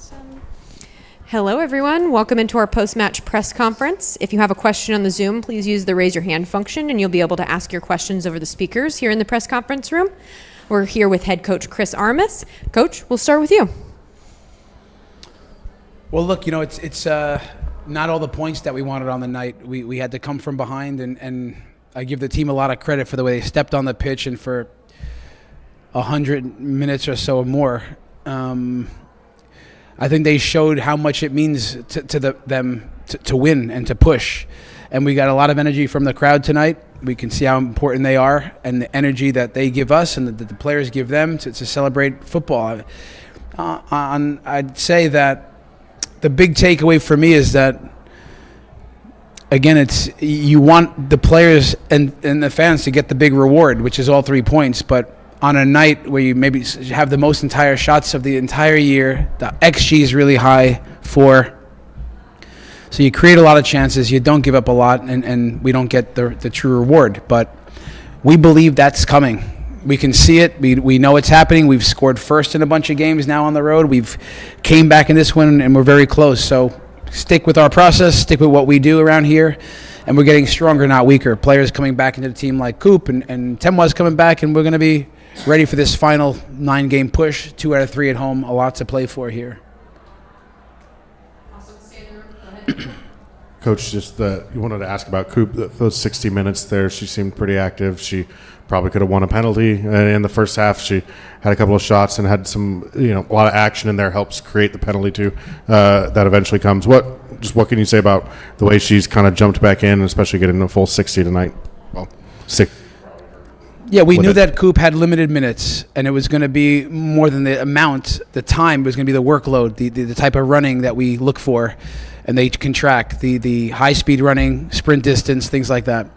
Awesome. Hello, everyone. Welcome into our post-match press conference. If you have a question on the Zoom, please use the raise your hand function, and you'll be able to ask your questions over the speakers here in the press conference room. We're here with head coach Chris Armas. Coach, we'll start with you. Well, look, it's not all the points that we wanted on the night. We had to come from behind, and I give the team a lot of credit for the way they stepped on the pitch and for 100 minutes or so or more. I think they showed how much it means to them to win and to push. And we got a lot of energy from the crowd tonight. We can see how important they are and the energy that they give us and that the players give them to celebrate football. I'd say that the big takeaway for me is that, again, it's you want the players and the fans to get the big reward, which is all 3 points, but on a night where you maybe have the most entire shots of the entire year, the XG is really high so you create a lot of chances, you don't give up a lot, and we don't get the true reward. But we believe that's coming. We can see it. We know it's happening. We've scored first in a bunch of games now on the road. We've came back in this one, and we're very close. So stick with our process, stick with what we do around here, and we're getting stronger, not weaker. Players coming back into the team like Coop and Temwa's coming back, and we're going to be ready for this final 9-game push. 2 out of 3 at home, a lot to play for here. Coach, just you wanted to ask about Coop. Those 60 minutes there, she seemed pretty active. She probably could have won a penalty in the first half. She had a couple of shots and had some, a lot of action in there, helps create the penalty too. That eventually comes. What can you say about the way she's kind of jumped back in, especially getting a full 60 tonight? Well, 6. Yeah, we knew that Coop had limited minutes, and it was going to be more than the amount, the time. It was going to be the workload, the type of running that we look for, and they can track the high-speed running, sprint distance, things like that.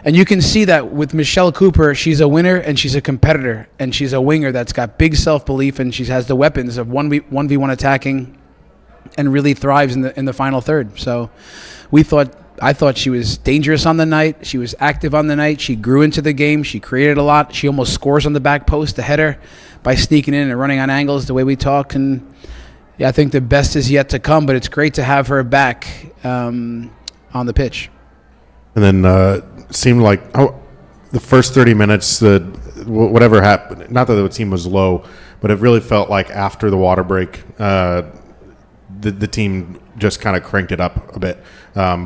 And you can see that with Michelle Cooper. She's a winner, and she's a competitor, and she's a winger that's got big self-belief, and she has the weapons of 1v1 attacking and really thrives in the final third. So I thought she was dangerous on the night. She was active on the night. She grew into the game. She created a lot. She almost scores on the back post, the header, by sneaking in and running on angles the way we talk. And yeah, I think the best is yet to come, but it's great to have her back on the pitch. And then seemed like the first 30 minutes, whatever happened, not that the team was low, but it really felt like after the water break, the team just kind of cranked it up a bit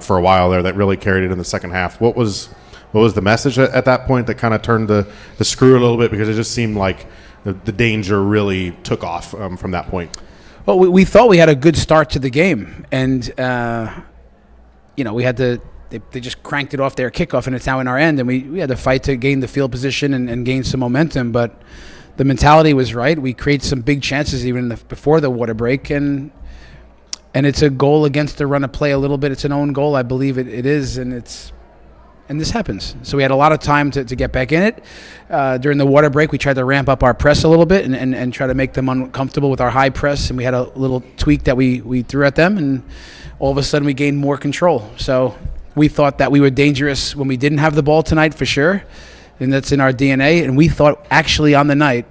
for a while there. That really carried it in the second half. What was the message at that point that kind of turned the screw a little bit, because it just seemed like the danger really took off from that point? Well, we thought we had a good start to the game, and we had to. They just cranked it off their kickoff, and it's now in our end, and we had to fight to gain the field position and gain some momentum. But the mentality was right. We created some big chances even before the water break, and it's a goal against the run of play a little bit. It's an own goal, I believe it is, and this happens. So we had a lot of time to get back in it. During the water break, we tried to ramp up our press a little bit and try to make them uncomfortable with our high press, and we had a little tweak that we threw at them, and all of a sudden we gained more control. So we thought that we were dangerous when we didn't have the ball tonight, for sure, and that's in our DNA. And we thought actually on the night,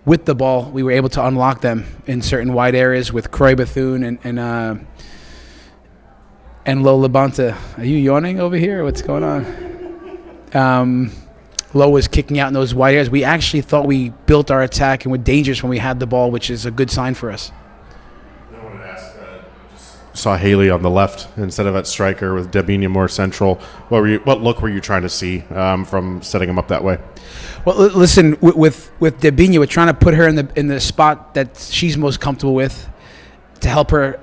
with the ball, we were able to unlock them in certain wide areas with Croy Bethune and Lo Labonta. Are you yawning over here? What's going on? Lo was kicking out in those wide areas. We actually thought we built our attack and were dangerous when we had the ball, which is a good sign for us. I wanted to ask, saw Haley on the left instead of at striker with Debinia more central. What look were you trying to see from setting him up that way? Well, listen, with Debinia, we're trying to put her in the spot that she's most comfortable with to help her,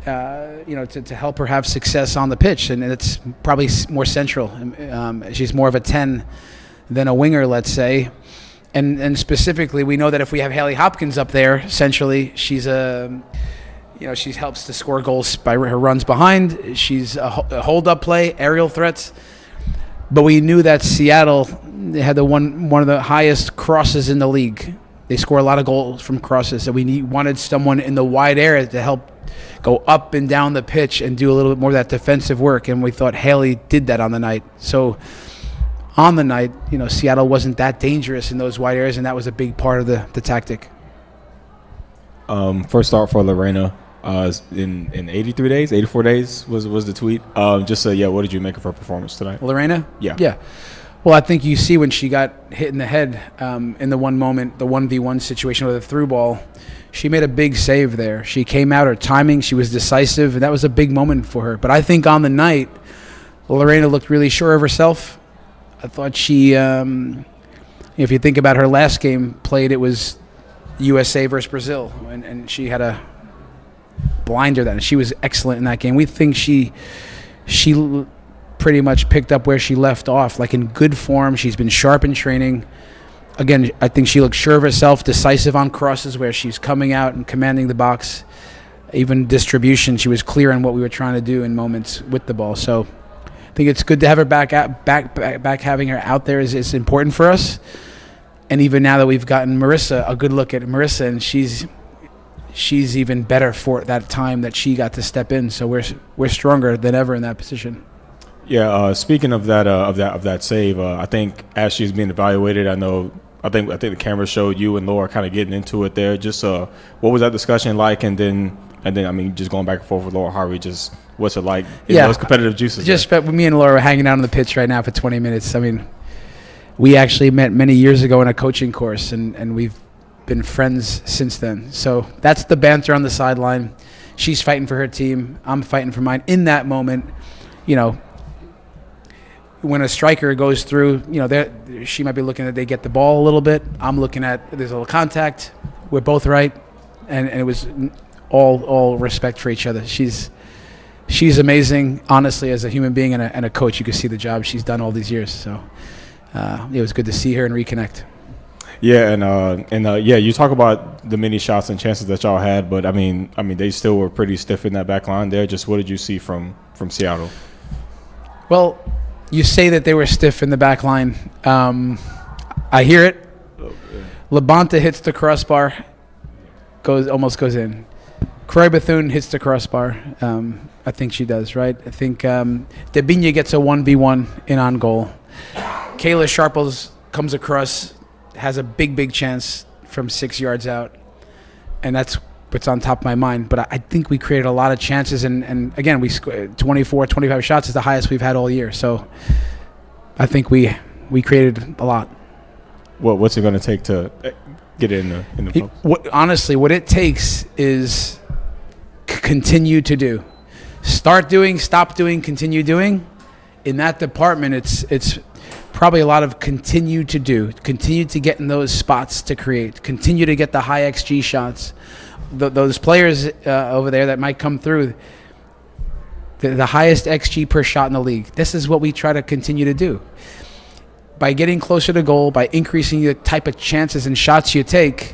to help her have success on the pitch, and it's probably more central. She's more of a 10 than a winger, let's say, and specifically, we know that if we have Haley Hopkins up there centrally, she's she helps to score goals by her runs behind. She's a hold-up play, aerial threats. But we knew that Seattle had one of the highest crosses in the league. They score a lot of goals from crosses, so we wanted someone in the wide area to help go up and down the pitch and do a little bit more of that defensive work, and we thought Haley did that on the night. So on the night, Seattle wasn't that dangerous in those wide areas, and that was a big part of the tactic. First start for Lorena in 83 days, 84 days was the tweet. Just what did you make of her performance tonight? Lorena? Yeah. Yeah. Well, I think you see when she got hit in the head in the one moment, the 1v1 situation with a through ball, she made a big save there. She came out, her timing, she was decisive, and that was a big moment for her. But I think on the night, Lorena looked really sure of herself. I thought she, if you think about her last game played, it was USA versus Brazil, and she had a blinder then. She was excellent in that game. We think she pretty much picked up where she left off, like in good form. She's been sharp in training. Again, I think she looked sure of herself, decisive on crosses where she's coming out and commanding the box. Even distribution, she was clear on what we were trying to do in moments with the ball. So I think it's good to have her back. Having her out there is important for us. And even now that we've gotten a good look at Marissa, and she's even better for that time that she got to step in. So we're stronger than ever in that position. Yeah. Speaking of that save, I think as she's being evaluated, I think the camera showed you and Laura kind of getting into it there. Just what was that discussion like? And then I mean, just going back and forth with Laura Harvey, just what's it like in those competitive juices? Just me and Laura are hanging out on the pitch right now for 20 minutes. I mean, we actually met many years ago in a coaching course, and we've been friends since then. So that's the banter on the sideline. She's fighting for her team. I'm fighting for mine. In that moment, when a striker goes through, she might be looking at they get the ball a little bit. I'm looking at there's a little contact. We're both right, and it was all respect for each other. She's amazing, honestly, as a human being and a coach. You can see the job she's done all these years. So it was good to see her and reconnect. Yeah, and you talk about the many shots and chances that y'all had, but I mean they still were pretty stiff in that back line there. Just what did you see from Seattle? Well, you say that they were stiff in the back line. I hear it. Labonta hits the crossbar, almost goes in. Croy Bethune hits the crossbar. I think she does, right? I think Debinha gets a 1v1 in on goal. Kayla Sharples comes across, has a big chance from 6 yards out, and that's what's on top of my mind. But I think we created a lot of chances, and again, we 24, 25 shots is the highest we've had all year. So I think we created a lot. What's it going to take to get it in the post? Honestly, what it takes is continue to do. Start doing, stop doing, continue doing. In that department, it's probably a lot of continue to do. Continue to get in those spots to create. Continue to get the high XG shots. Those players over there that might come through, the highest XG per shot in the league. This is what we try to continue to do. By getting closer to goal, by increasing the type of chances and shots you take,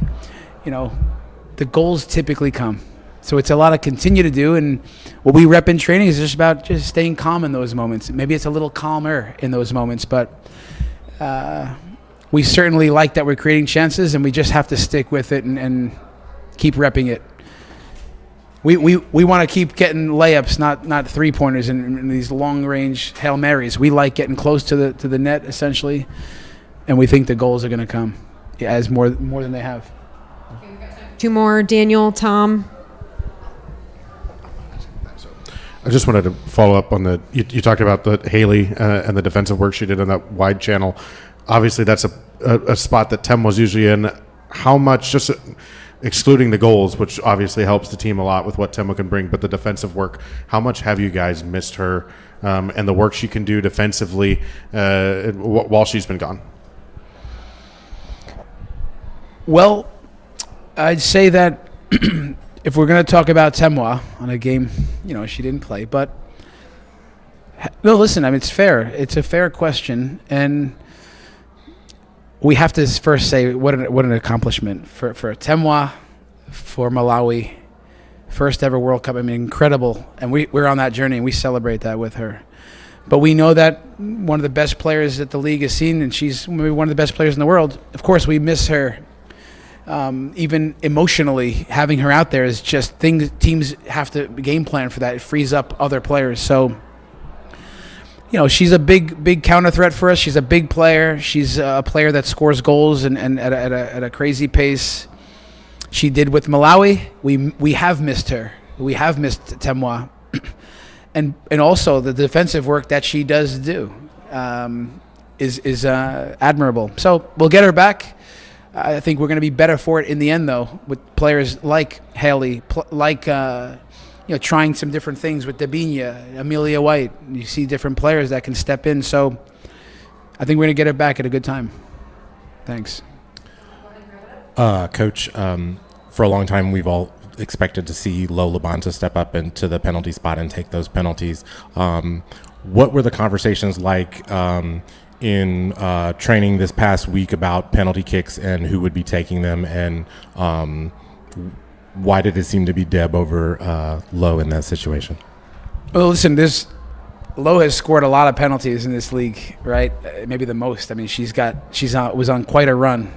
the goals typically come. So it's a lot of continue to do, and what we rep in training is just about just staying calm in those moments. Maybe it's a little calmer in those moments, but we certainly like that we're creating chances, and we just have to stick with it and keep repping it. We want to keep getting layups, not 3-pointers and these long-range Hail Marys. We like getting close to the net, essentially, and we think the goals are going to come as more than they have. Two more, Daniel, Tom. I just wanted to follow up on you talked about the Haley and the defensive work she did on that wide channel. Obviously, that's a spot that Tem was usually in. How much, just excluding the goals, which obviously helps the team a lot with what Temma can bring, but the defensive work, how much have you guys missed her and the work she can do defensively while she's been gone? Well, I'd say that if we're going to talk about Temwa on a game, she didn't play, but no, listen, it's fair. It's a fair question, and we have to first say what an accomplishment for Temwa, for Malawi, first ever World Cup. Incredible, and we're on that journey, and we celebrate that with her. But we know that one of the best players that the league has seen, and she's maybe one of the best players in the world. Of course, we miss her. Even emotionally, having her out there is just things teams have to game plan for that. It frees up other players. So, she's a big counter threat for us. She's a big player. She's a player that scores goals and at a crazy pace. she did with Malawi, we have missed her. We have missed Temoa. And also the defensive work that she does do is admirable. So we'll get her back. I think we're going to be better for it in the end, though, with players like Haley, trying some different things with Dabinia, Amelia White. You see different players that can step in. So I think we're going to get her back at a good time. Thanks. Coach, for a long time, we've all expected to see Lo Labonta step up into the penalty spot and take those penalties. What were the conversations like in training this past week about penalty kicks and who would be taking them, and why did it seem to be Deb over Lo in that situation? Well, listen, Lo has scored a lot of penalties in this league, right? Maybe the most. I mean, was on quite a run.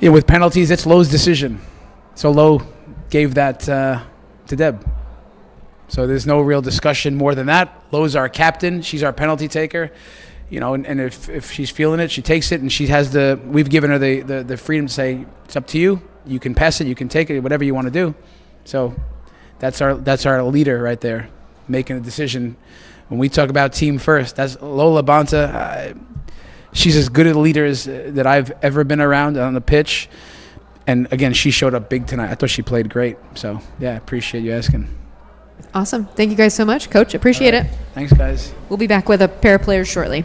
With penalties, it's Lo's decision. So Lo gave that to Deb. So there's no real discussion more than that. Lo's our captain. She's our penalty taker. And if she's feeling it, she takes it, and we've given her the freedom to say, it's up to you. You can pass it, you can take it, whatever you want to do. So that's our leader right there, making a decision. When we talk about team first, that's Lo Labonta. She's as good a leader as that I've ever been around on the pitch. And again, she showed up big tonight. I thought she played great. So yeah, appreciate you asking. Awesome. Thank you guys so much, Coach. Appreciate it. Thanks, guys. We'll be back with a pair of players shortly.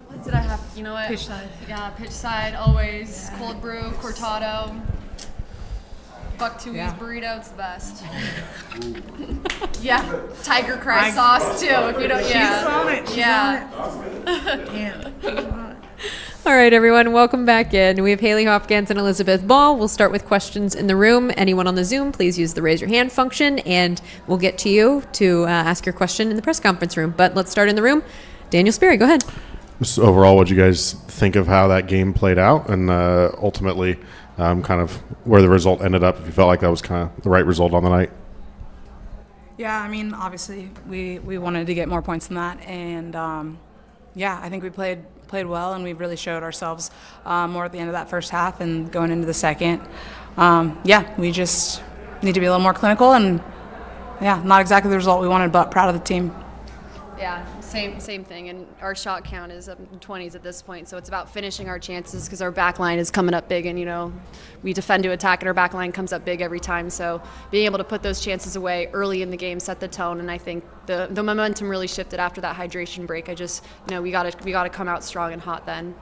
What did I have? You know what? Pitch side. Yeah, pitch side, always. Yeah. Cold brew, cortado. Buck Tui's burrito, it's the best. Yeah, tiger cry sauce too, if you don't, yeah. She's on it. She's on it. All right, everyone, welcome back in. We have Haley Hopkins and Elizabeth Ball. We'll start with questions in the room. Anyone on the Zoom, please use the raise your hand function, and we'll get to you to ask your question in the press conference room. But let's start in the room. Daniel Sperry, go ahead. Just overall, what do you guys think of how that game played out, and ultimately kind of where the result ended up, if you felt like that was kind of the right result on the night? Yeah, I mean, obviously we wanted to get more points than that, and I think we played well, and we really showed ourselves more at the end of that first half and going into the second. We just need to be a little more clinical, and not exactly the result we wanted, but proud of the team. Yeah, same thing. And our shot count is up in the 20s at this point, so it's about finishing our chances because our back line is coming up big, and we defend to attack, and our back line comes up big every time. So being able to put those chances away early in the game set the tone, and I think the momentum really shifted after that hydration break. We got to come out strong and hot then.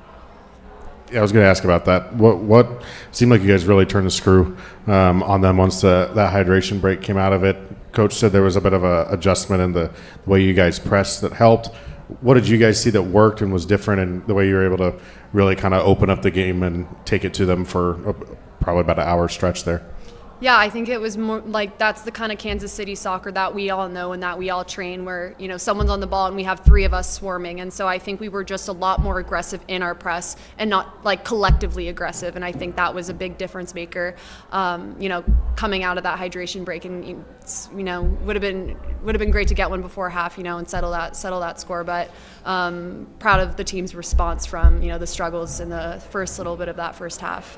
Yeah, I was going to ask about that. What seemed like you guys really turned the screw on them once that hydration break came out of it. Coach said there was a bit of a adjustment in the way you guys pressed that helped. What did you guys see that worked and was different in the way you were able to really kind of open up the game and take it to them for probably about an hour stretch there? Yeah, I think it was more like that's the kind of Kansas City soccer that we all know and that we all train, where someone's on the ball and we have three of us swarming. And so I think we were just a lot more aggressive in our press and not like collectively aggressive. And I think that was a big difference maker. Coming out of that hydration break, and would have been great to get one before half, and settle that score. But proud of the team's response from the struggles in the first little bit of that first half.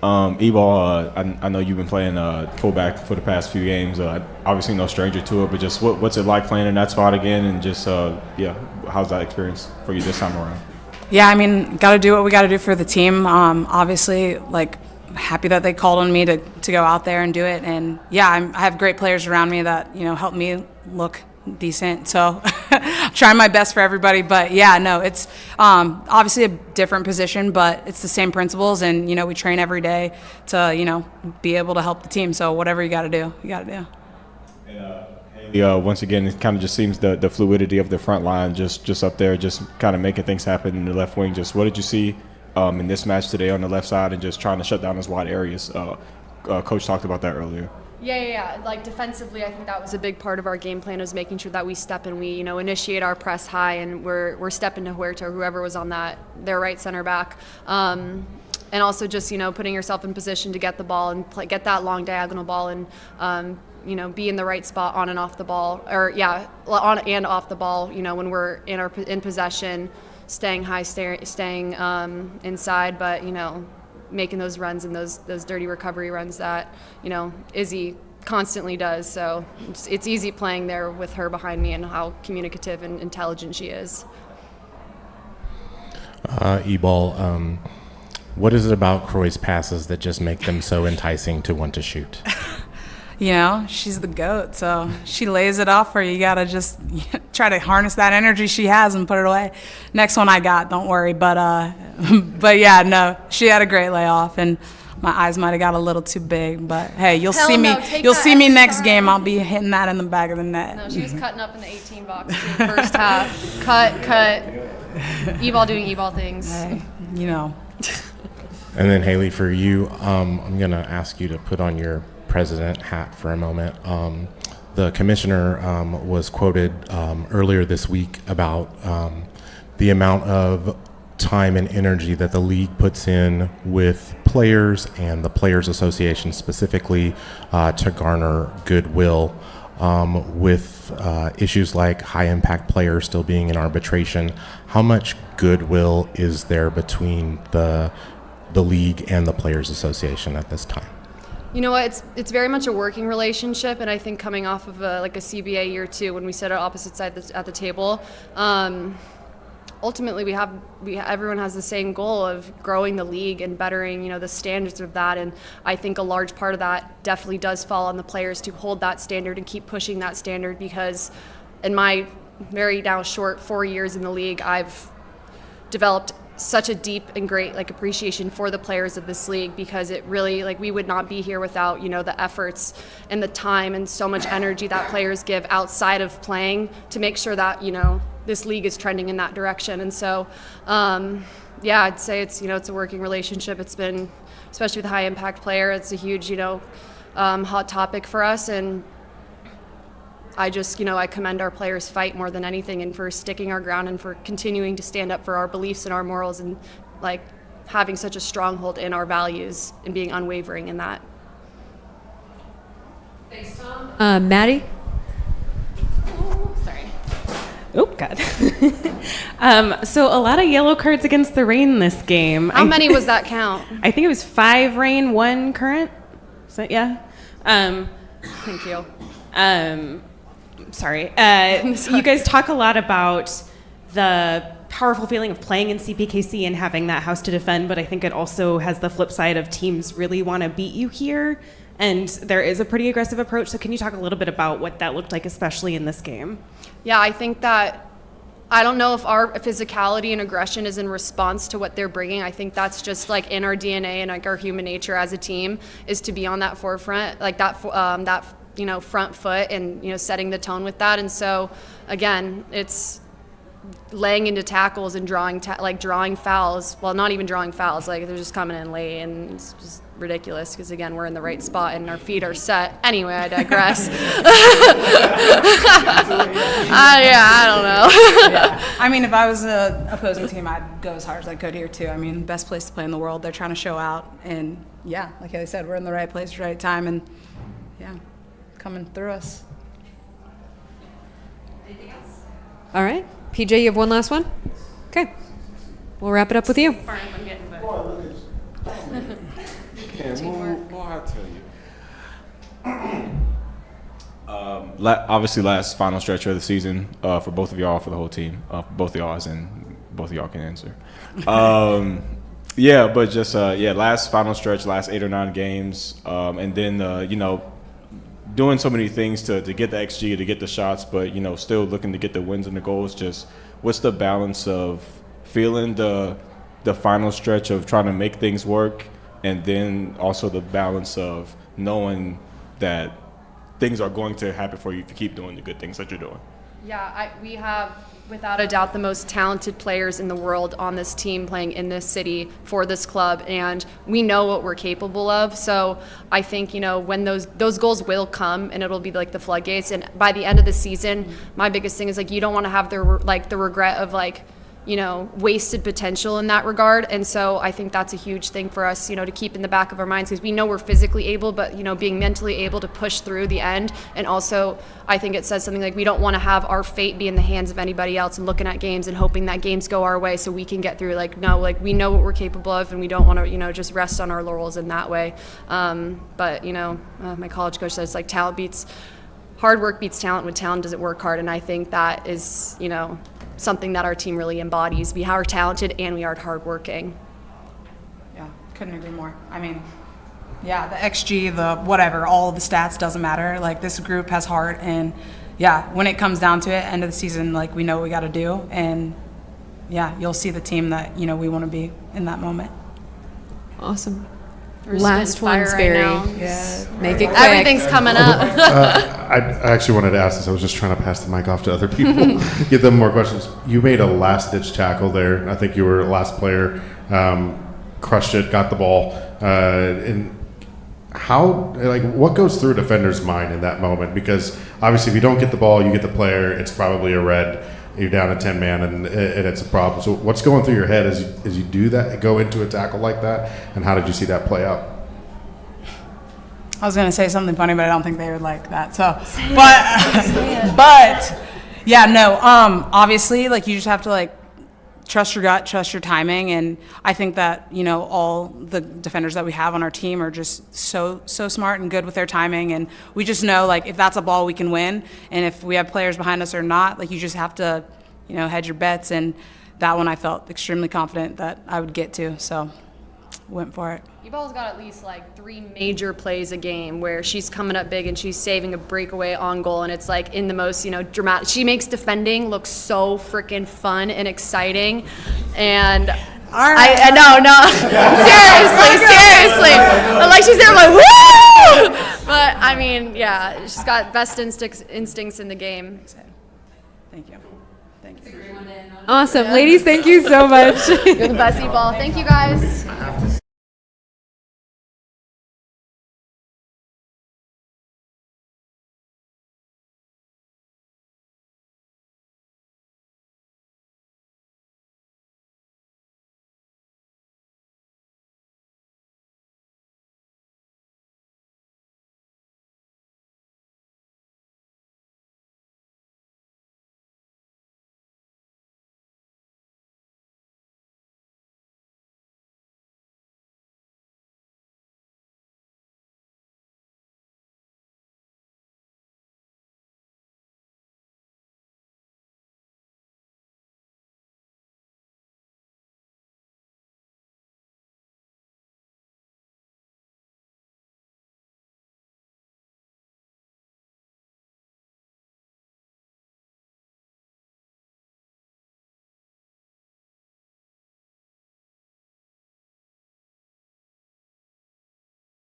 Ebal, I know you've been playing fullback for the past few games. Obviously, no stranger to it, but just what's it like playing in that spot again? And just, how's that experience for you this time around? Yeah, I mean, got to do what we got to do for the team. Obviously, like, happy that they called on me to go out there and do it. And, yeah, I have great players around me that, help me look decent. So I'm trying my best for everybody. But, yeah, no, it's obviously a different position, but it's the same principles. And, we train every day to, be able to help the team. So whatever you got to do, you got to do. Once again, it kind of just seems the fluidity of the front line just up there, just kind of making things happen in the left wing. Just what did you see in this match today on the left side and just trying to shut down those wide areas? Coach talked about that earlier. Yeah. Like defensively, I think that was a big part of our game plan, was making sure that we step and we, initiate our press high, and we're stepping to Huerta, whoever was on their right center back. And also just, putting yourself in position to get the ball and get that long diagonal ball and, be in the right spot on and off the ball, on and off the ball, when we're in possession, staying high, staying inside, but, making those runs and those dirty recovery runs that, Izzy constantly does. So it's easy playing there with her behind me and how communicative and intelligent she is. Ebal, what is it about Croy's passes that just make them so enticing to want to shoot? She's the GOAT, so she lays it off for you. You got to just try to harness that energy she has and put it away. Next one I got, don't worry. But yeah, no, she had a great layoff, and my eyes might have got a little too big. But, hey, you'll see me next game. I'll be hitting that in the back of the net. No, she was cutting up in the 18 box in the first half. Cut. Ebal doing Ebal things. Hey, And then, Haley, for you, I'm going to ask you to put on your president hat for a moment. The commissioner was quoted earlier this week about the amount of time and energy that the league puts in with players and the Players Association specifically to garner goodwill with issues like high impact players still being in arbitration. How much goodwill is there between the league and the Players Association at this time? You know what? It's very much a working relationship, and I think coming off of a CBA year two, when we sit at opposite sides at the table, ultimately everyone has the same goal of growing the league and bettering the standards of that. And I think a large part of that definitely does fall on the players to hold that standard and keep pushing that standard, because in my very now short 4 years in the league, I've developed such a deep and great appreciation for the players of this league, because it really we would not be here without the efforts and the time and so much energy that players give outside of playing to make sure that this league is trending in that direction. And so I'd say it's it's a working relationship. It's been, especially with a high impact player, it's a huge hot topic for us. And I just, I commend our players' fight more than anything, and for sticking our ground and for continuing to stand up for our beliefs and our morals, and having such a stronghold in our values and being unwavering in that. Thanks, Tom. Maddie? Sorry. Oh, God. So a lot of yellow cards against the Reign this game. How many was that count? I think it was 5 Reign, 1 Current. Is that, yeah? Thank you. Sorry. You guys talk a lot about the powerful feeling of playing in CPKC and having that house to defend, but I think it also has the flip side of teams really want to beat you here, and there is a pretty aggressive approach. So can you talk a little bit about what that looked like, especially in this game? Yeah, I think that I don't know if our physicality and aggression is in response to what they're bringing. I think that's just in our DNA and our human nature as a team, is to be on that forefront, that front foot, and setting the tone with that. And so again, it's laying into tackles and drawing fouls. Well, not even drawing fouls, they're just coming in late, and it's just ridiculous, because again, we're in the right spot and our feet are set. Anyway, I digress. I don't know. Yeah. I mean, if I was an opposing team, I'd go as hard as I could here too. I mean, best place to play in the world. They're trying to show out, and yeah, like I said, we're in the right place, right time, and yeah, coming through us. Anything else? All right. PJ, you have one last one? Okay. We'll wrap it up with you. I tell you. Obviously, last final stretch of the season for both of y'all, for the whole team, both of y'all, as in both of y'all can answer. Yeah, but just last final stretch, last 8 or 9 games, and then doing so many things to get the XG, to get the shots, but still looking to get the wins and the goals. Just what's the balance of feeling the final stretch of trying to make things work, and then also the balance of knowing that things are going to happen for you if you keep doing the good things that you're doing. Yeah, we have, without a doubt, the most talented players in the world on this team playing in this city for this club, and we know what we're capable of. So I think, when those goals will come, and it'll be like the floodgates, and by the end of the season, my biggest thing is you don't want to have the regret of wasted potential in that regard. And so I think that's a huge thing for us, to keep in the back of our minds, because we know we're physically able, but, being mentally able to push through the end. And also, I think it says something like we don't want to have our fate be in the hands of anybody else and looking at games and hoping that games go our way so we can get through. We know what we're capable of, and we don't want to, just rest on our laurels in that way. But, my college coach says, hard work beats talent when talent doesn't work hard. And I think that is, something that our team really embodies. We are talented and we are hardworking. Yeah, couldn't agree more. I mean, yeah, the XG, the whatever, all of the stats doesn't matter. This group has heart, and yeah, when it comes down to it, end of the season, we know what we got to do, and yeah, you'll see the team that we want to be in that moment. Awesome. We're Last spitting one's fire Barry. right now. Yeah. Make it quick. Everything's coming up. I actually wanted to ask this. I was just trying to pass the mic off to other people, give them more questions. You made a last-ditch tackle there. I think you were the last player. Crushed it, got the ball. And how, what goes through a defender's mind in that moment? Because obviously, if you don't get the ball, you get the player. It's probably a red. You're down a 10-man, and it's a problem. So what's going through your head as you do that, go into a tackle like that, and how did you see that play out? I was going to say something funny, but I don't think they would like that. So, but yeah, no. Obviously, you just have to trust your gut, trust your timing, and I think that all the defenders that we have on our team are just so smart and good with their timing, and we just know if that's a ball we can win, and if we have players behind us or not, you just have to hedge your bets, and that one I felt extremely confident that I would get to, so went for it. Ebal's got at least 3 major plays a game where she's coming up big and she's saving a breakaway on goal, and it's in the most dramatic. She makes defending look so freaking fun and exciting, and I no seriously, but she's there woo! But I mean, yeah, she's got best instincts in the game. Thank you. Awesome. Ladies, thank you so much. You're the best, Ebal. Thank you guys.